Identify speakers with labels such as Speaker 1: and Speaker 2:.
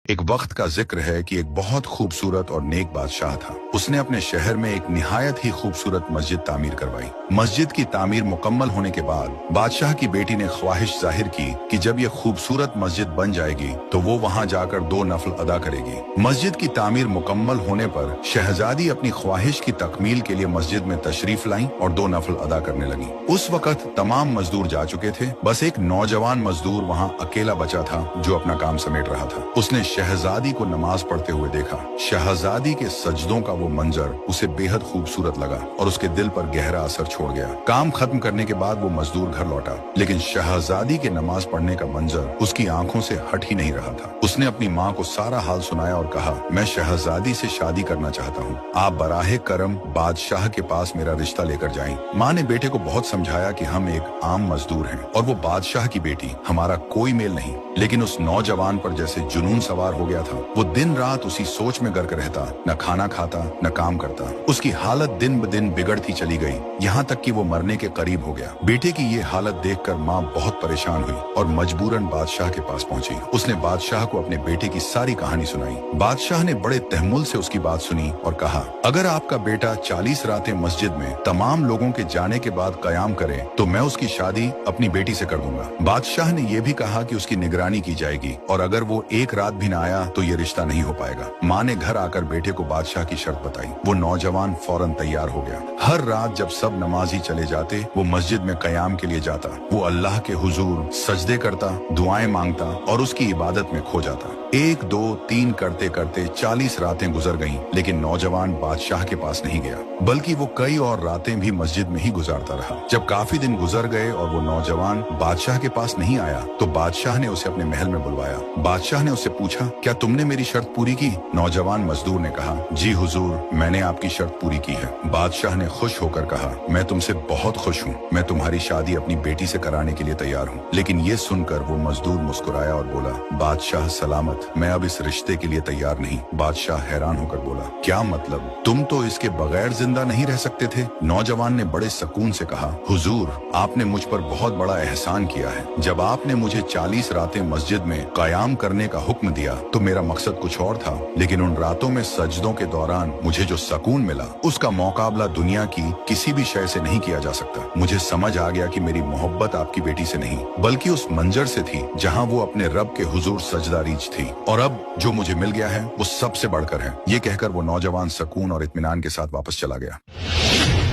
Speaker 1: ایک وقت کا ذکر ہے کہ ایک بہت خوبصورت اور نیک بادشاہ تھا۔ اس نے اپنے شہر میں ایک نہایت ہی خوبصورت مسجد تعمیر کروائی۔ مسجد کی تعمیر مکمل ہونے کے بعد بادشاہ کی بیٹی نے خواہش ظاہر کی کہ جب یہ خوبصورت مسجد بن جائے گی تو وہ وہاں جا کر 2 نفل ادا کرے گی۔ مسجد کی تعمیر مکمل ہونے پر شہزادی اپنی خواہش کی تکمیل کے لیے مسجد میں تشریف لائیں اور 2 نفل ادا کرنے لگیں۔ اس وقت تمام مزدور جا چکے تھے، بس ایک نوجوان مزدور وہاں اکیلا بچا تھا جو اپنا کام سمیٹ رہا تھا۔ اس نے شہزادی کو نماز پڑھتے ہوئے دیکھا۔ شہزادی کے سجدوں کا وہ منظر اسے بے حد خوبصورت لگا اور اس کے دل پر گہرا اثر چھوڑ گیا۔ کام ختم کرنے کے بعد وہ مزدور گھر لوٹا، لیکن شہزادی کے نماز پڑھنے کا منظر اس کی آنکھوں سے ہٹ ہی نہیں رہا تھا۔ اس نے اپنی ماں کو سارا حال سنایا اور کہا، میں شہزادی سے شادی کرنا چاہتا ہوں، آپ براہ کرم بادشاہ کے پاس میرا رشتہ لے کر جائیں۔ ماں نے بیٹے کو بہت سمجھایا کہ ہم ایک عام مزدور ہیں اور وہ بادشاہ کی بیٹی، ہمارا کوئی میل نہیں، لیکن اس نوجوان پر جیسے جنون سوار ہو گیا تھا۔ وہ دن رات اسی سوچ میں غرق رہتا، نہ کھانا کھاتا نہ کام کرتا۔ اس کی حالت دن بدن بگڑتی چلی گئی، یہاں تک کہ وہ مرنے کے قریب ہو گیا۔ بیٹے کی یہ حالت دیکھ کر ماں بہت پریشان ہوئی اور مجبوراً بادشاہ کے پاس پہنچی۔ اس نے بادشاہ کو اپنے بیٹے کی ساری کہانی سنائی۔ بادشاہ نے بڑے تحمل سے اس کی بات سنی اور کہا، اگر آپ کا بیٹا 40 راتیں مسجد میں تمام لوگوں کے جانے کے بعد قیام کرے تو میں اس کی شادی اپنی بیٹی سے کر دوں گا۔ بادشاہ نے یہ بھی کہا کہ اس کی نگرانی کی جائے گی اور اگر وہ ایک رات بھی نہ آیا تو یہ رشتہ نہیں ہو پائے گا۔ ماں نے گھر آ کر بیٹے کو بادشاہ کی شرط بتائی۔ وہ نوجوان فوراً تیار ہو گیا۔ ہر رات جب سب نمازی چلے جاتے وہ مسجد میں قیام کے لیے جاتا۔ وہ اللہ کے حضور سجدے کرتا، دعائیں مانگتا اور اس کی عبادت میں کھو جاتا۔ 1 2 3 کرتے کرتے 40 راتیں گزر گئیں، لیکن نوجوان بادشاہ کے پاس نہیں گیا، بلکہ وہ کئی اور راتیں بھی مسجد میں ہی گزارتا رہا۔ جب کافی دن گزر گئے اور وہ نوجوان بادشاہ کے پاس نہیں آیا تو بادشاہ نے اسے اپنے محل میں بلوایا۔ بادشاہ نے اسے پوچھا، کیا تم نے میری شرط پوری کی؟ نوجوان مزدور نے کہا، جی حضور، میں نے آپ کی شرط پوری کی ہے۔ بادشاہ نے خوش ہو کر کہا، میں تم سے بہت خوش ہوں، میں تمہاری شادی اپنی بیٹی سے کرانے کے لیے تیار ہوں۔ لیکن یہ سن کر وہ مزدور مسکرایا اور بولا، بادشاہ سلامت، میں اب اس رشتے کے لیے تیار نہیں۔ بادشاہ حیران ہو کر بولا، کیا مطلب؟ تم تو اس کے بغیر زندہ نہیں رہ سکتے تھے؟ نوجوان نے بڑے سکون سے کہا، حضور، آپ نے مجھ پر بہت بڑا احسان کیا ہے۔ جب آپ نے مجھے 40 راتیں مسجد میں قیام کرنے کا حکم دیا تو میرا مقصد کچھ اور تھا، لیکن ان راتوں میں سجدوں کے دوران مجھے جو سکون ملا اس کا مقابلہ دنیا کی کسی بھی شے سے نہیں کیا جا سکتا۔ مجھے سمجھ آ گیا کہ میری محبت آپ کی بیٹی سے نہیں بلکہ اس منظر سے تھی جہاں وہ اپنے رب کے حضور سجدہ ریچ تھی، اور اب جو مجھے مل گیا ہے وہ سب سے بڑھ کر ہے۔ یہ کہہ کر وہ نوجوان سکون اور اطمینان کے ساتھ واپس چلا گیا۔